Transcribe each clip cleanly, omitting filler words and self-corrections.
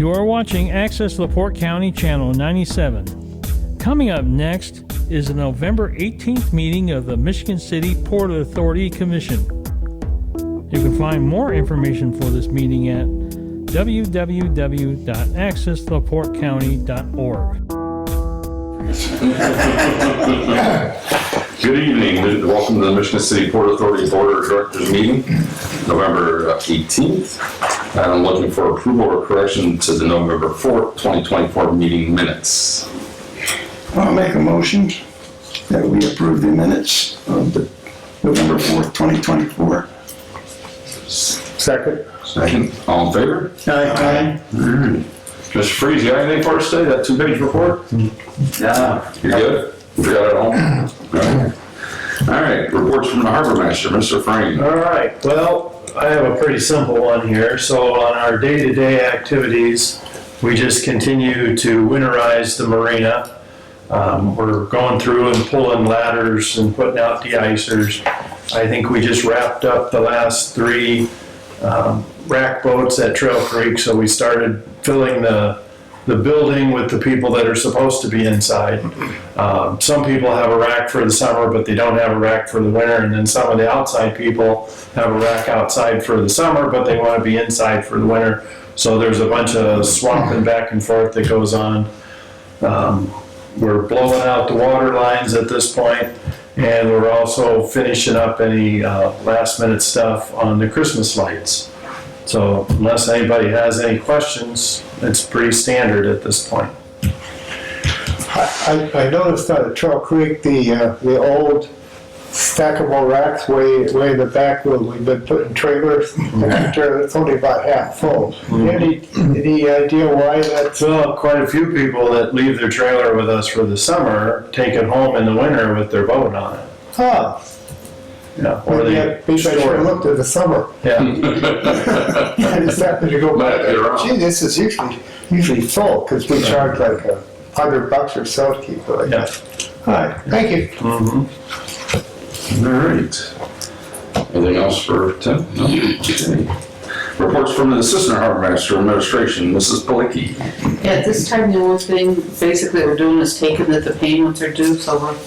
You are watching Access LaPorte County Channel 97. Coming up next is the November 18th meeting of the Michigan City Port Authority Commission. You can find more information for this meeting at www.accesslaportecounty.org. Good evening. Welcome to the Michigan City Port Authority Board of Directors meeting, November 18th. And I'm looking for approval or correction to the November 4th, 2024 meeting minutes. I'll make a motion that we approve the minutes of the November 4th, 2024. Second. Second. All in favor? Aye. Mr. Freeze, you got anything for us today? That 2-page report? Yeah. You good? You got it all? All right. Reports from the Harbor Master, Mr. Frame. All right, well, I have a pretty simple one here. So on our day-to-day activities, we just continue to winterize the marina. We're going through and pulling ladders and putting out de-icers. I think we just wrapped up the last 3 rack boats at Trail Creek, so we started filling the building with the people that are supposed to be inside. Some people have a rack for the summer, but they don't have a rack for the winter, and then some of the outside people have a rack outside for the summer, but they want to be inside for the winter. So there's a bunch of swapping back and forth that goes on. We're blowing out the water lines at this point, and we're also finishing up any last minute stuff on the Christmas lights. So unless anybody has any questions, it's pretty standard at this point. I noticed on Trail Creek, the old stackable racks way in the back where we've been putting trailers. It's only about half full. Any idea why that's? Well, quite a few people that leave their trailer with us for the summer take it home in the winter with their boat on it. Huh. Yeah, or they Maybe I should have looked at the summer. Yeah. I just happened to go back. Gee, this is usually full because we charge like $100 or so to keep it like that. All right, thank you. Mm-hmm. All right. Anything else for Tim? No? Okay. Reports from the Assistant Harbor Master Administration, Mrs. Palicki. Yeah, at this time, the only thing basically we're doing is taking that the payments are due, so we're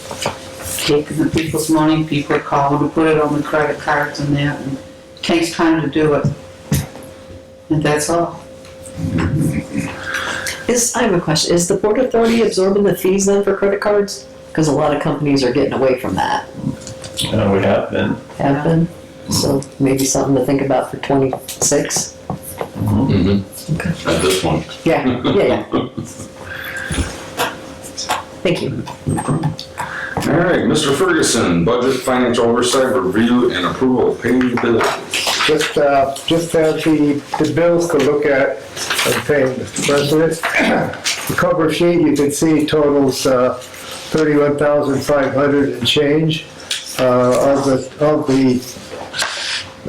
taking the people's money, people are calling to put it on the credit cards and that, and it takes time to do it. And that's all. I have a question. Is the Port Authority absorbing the fees then for credit cards? Because a lot of companies are getting away from that. We have been. Have been? So maybe something to think about for 26? Mm-hmm. Okay. At this point. Yeah. Thank you. All right, Mr. Ferguson, Budget Financial Oversight Review and Approval of Paying Bills. Just have the bills to look at and paying the president. The cover sheet, you can see totals $31,500 and change.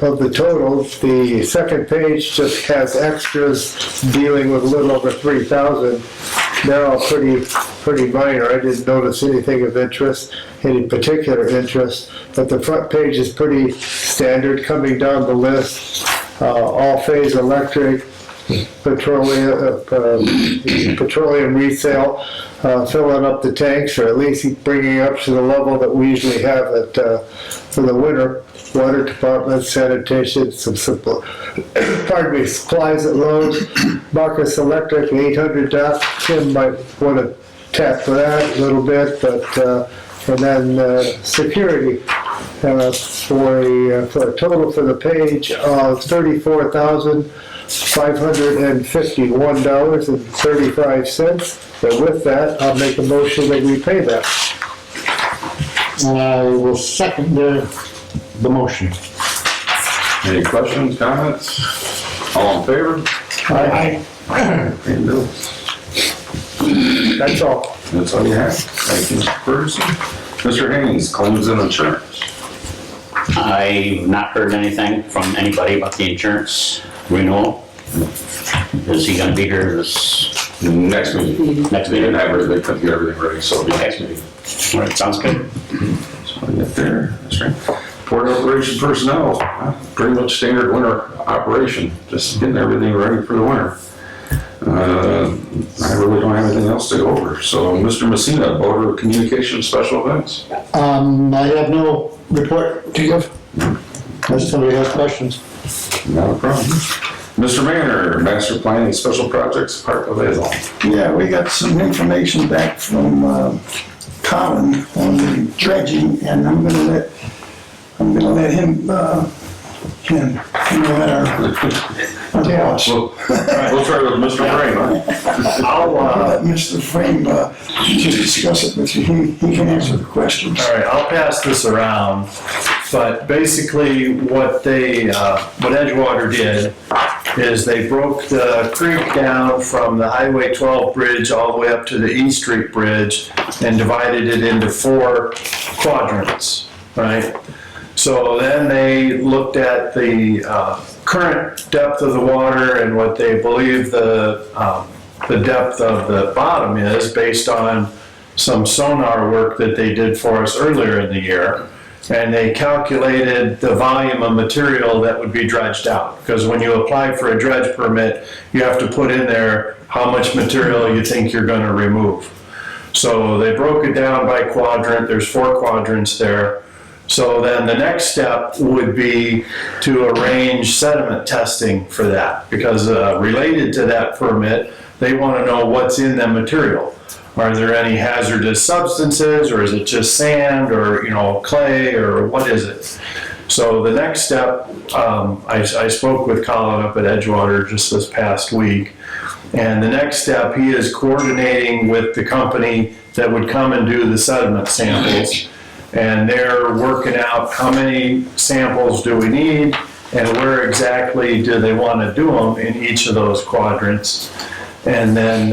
Of the totals, the second page just has extras dealing with a little over 3,000. They're all pretty minor. I didn't notice anything of interest, any particular interest, but the front page is pretty standard coming down the list. All-phase electric, petroleum resale, filling up the tanks, or at least bringing up to the level that we usually have for the winter. Water department, sanitation, some simple, supplies at Lowe's, Marcus Electric, 800 DAF. Tim might want to tap for that a little bit, but and then security for a total for the page of $34,551.35. And with that, I'll make a motion that we pay that. I will second the motion. Any questions, comments? All in favor? Aye. Paying bills. That's all. That's all you have. Thank you, Mr. Ferguson. Mr. Haynes, Claims and Insurance. I've not heard anything from anybody about the insurance renewal. Is he gonna be here this Next meeting. next They didn't meeting? have everything, couldn't get everything ready, so it'll be next meeting. All right, sounds good. So we get there, that's right. Port operation personnel, pretty much standard winter operation, just getting everything ready for the winter. I really don't have anything else to go over. So, Mr. Messina, Board of Communications Special Events. I have no report to give. Unless somebody has questions. Not a problem. Mr. Mayor, Master Planning Special Projects, Park Available. Yeah, we got some information back from Colin on the dredging, and I'm gonna let him, let our boss. We'll try with Mr. Frame, huh? I'll let Mr. Frame just discuss it with you. He can answer the questions. All right, I'll pass this around, but basically what Edgewater did is they broke the creek down from the Highway 12 bridge all the way up to the East Street Bridge and divided it into 4 quadrants, right? So then they looked at the current depth of the water and what they believe the depth of the bottom is based on some sonar work that they did for us earlier in the year. And they calculated the volume of material that would be dredged out. Because when you apply for a dredge permit, you have to put in there how much material you think you're going to remove. So they broke it down by quadrant. There's 4 quadrants there. So then the next step would be to arrange sediment testing for that. Because related to that permit, they want to know what's in the material. Are there any hazardous substances, or is it just sand, or clay, or what is it? So the next step, I spoke with Colin up at Edgewater just this past week, and the next step, he is coordinating with the company that would come and do the sediment samples, and they're working out how many samples do we need, and where exactly do they want to do them in each of those quadrants, and then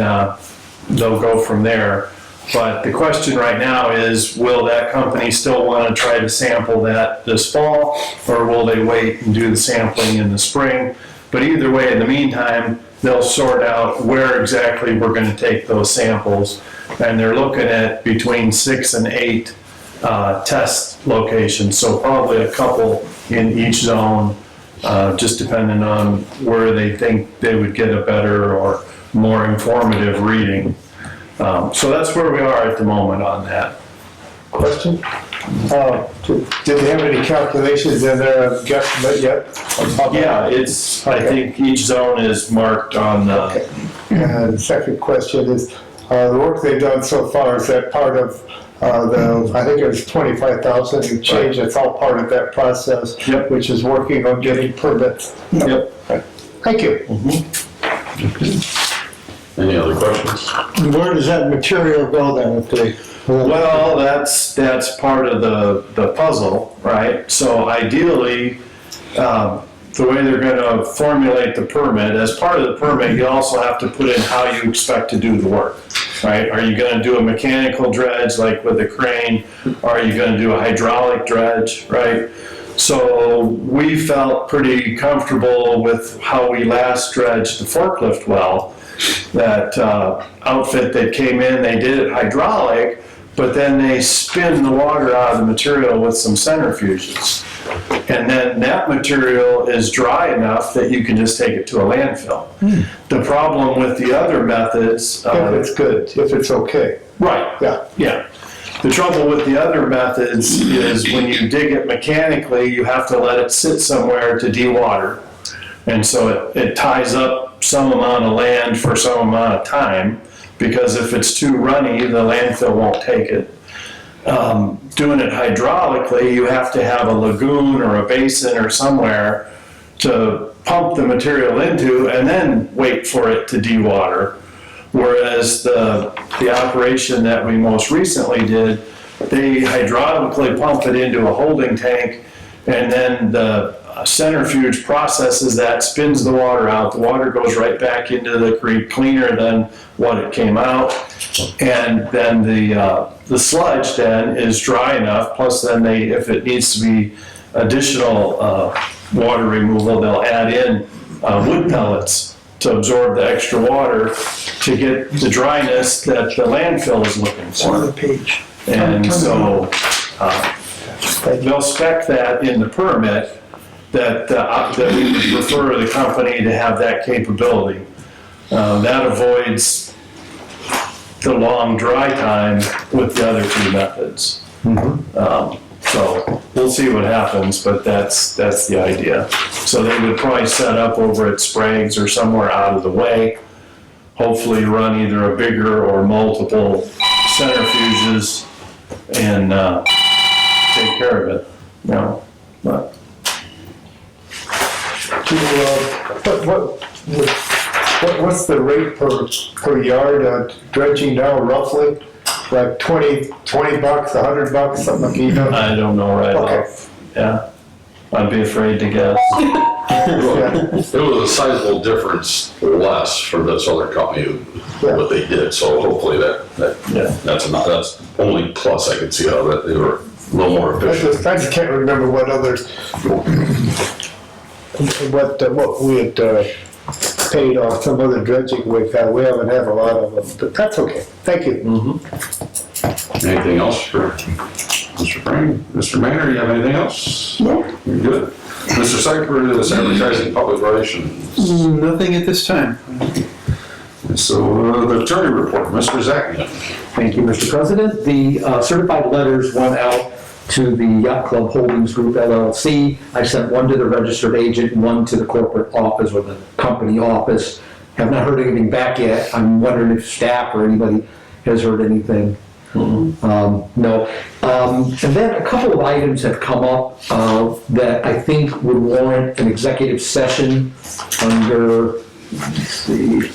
they'll go from there. But the question right now is, will that company still want to try to sample that this fall, or will they wait and do the sampling in the spring? But either way, in the meantime, they'll sort out where exactly we're going to take those samples, and they're looking at between 6 and 8 test locations, so probably a couple in each zone, just depending on where they think they would get a better or more informative reading. So that's where we are at the moment on that. Question? Did they have any calculations in there of guesstimate yet? Yeah, I think each zone is marked on the, Okay. And the second question is, the work they've done so far, is that part of I think it was 25,000 and change, that's all part of that process, Yep. which is working on getting permits. yep. Thank you. Any other questions? Where does that material go then if they? Well, that's part of the puzzle, right? So ideally, the way they're gonna formulate the permit, as part of the permit, you also have to put in how you expect to do the work, right? Are you gonna do a mechanical dredge like with a crane? Are you gonna do a hydraulic dredge, right? So we felt pretty comfortable with how we last dredged the forklift well. That outfit that came in, they did it hydraulic, but then they spin the water out of the material with some centrifuges. And then that material is dry enough that you can just take it to a landfill. The problem with the other methods... If it's good, if it's okay. Right, Yeah. yeah. The trouble with the other methods is when you dig it mechanically, you have to let it sit somewhere to dewater. And so it ties up some amount of land for some amount of time, because if it's too runny, the landfill won't take it. Doing it hydraulically, you have to have a lagoon or a basin or somewhere to pump the material into and then wait for it to dewater. Whereas the operation that we most recently did, they hydraulically pump it into a holding tank, and then the centrifuge processes that, spins the water out. The water goes right back into the creek, cleaner than what it came out. And then the sludge then is dry enough, plus then if it needs to be additional water removal, they'll add in wood pellets to absorb the extra water to get the dryness that the landfill is looking for. On the page. And so they'll spec that in the permit that we would refer the company to have that capability. That avoids the long dry time with the other two methods. So we'll see what happens, but that's the idea. So they would probably set up over at Sprague's or somewhere out of the way. Hopefully run either a bigger or multiple centrifuges and take care of it, you know, but. What's the rate per yard dredging now roughly? Like 20 bucks, $100, something like, you know? I don't know right Okay. off, yeah. I'd be afraid to guess. It was a sizable difference less for this other company, what they did, so hopefully Yeah. that's only plus I could see out of it. They were a little more efficient. I just can't remember what others, what we had paid off some other dredging we've had. We haven't had a lot of them, but that's okay. Thank you. Anything else for Mr. Frame? Mr. Manor, you have anything else? No. You're good. Mr. Cypress, advertising public relations. Nothing at this time. So the attorney report, Mr. Zachman. Thank you, Mr. President. The certified letters went out to the Yacht Club Holdings Group LLC. I sent one to the registered agent, one to the corporate office or the company office. Have not heard anything back yet. I'm wondering if staff or anybody has heard anything. No. And then a couple of items have come up that I think would warrant an executive session under, let's see.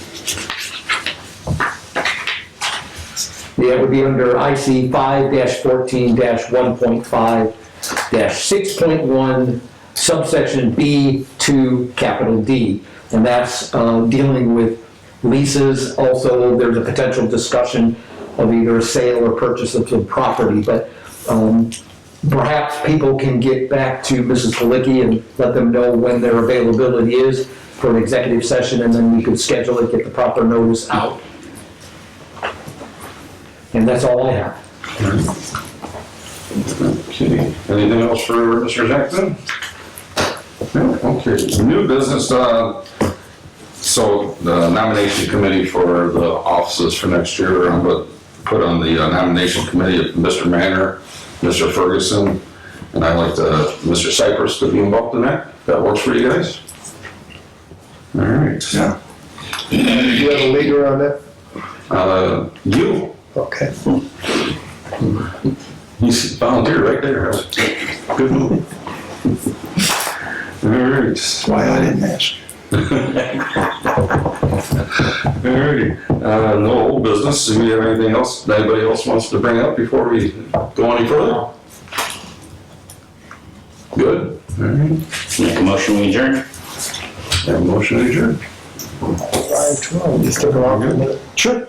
Yeah, it would be under IC 5-14-1.5-6.1, subsection B2, capital D. And that's dealing with leases. Also, there's a potential discussion of either a sale or purchase of some property. But perhaps people can get back to Mrs. Halicki and let them know when their availability is for an executive session, and then we could schedule it, get the proper notice out. And that's all I have. Okay, anything else for Mr. Jackson? No, okay, new business, so the nomination committee for the offices for next year, I'm gonna put on the nomination committee Mr. Manor, Mr. Ferguson, and I'd like Mr. Cypress to be involved in that. That works for you guys? All right. Yeah. Do you have a leader on that? You. Okay. He's volunteer right there. Good move. All right. That's why I didn't ask. Alrighty, no old business. Do we have anything else, anybody else wants to bring up before we go any further? Good. Alright, Make a motion, we adjourn. have a motion to adjourn. 5:12, just took a long minute. Sure.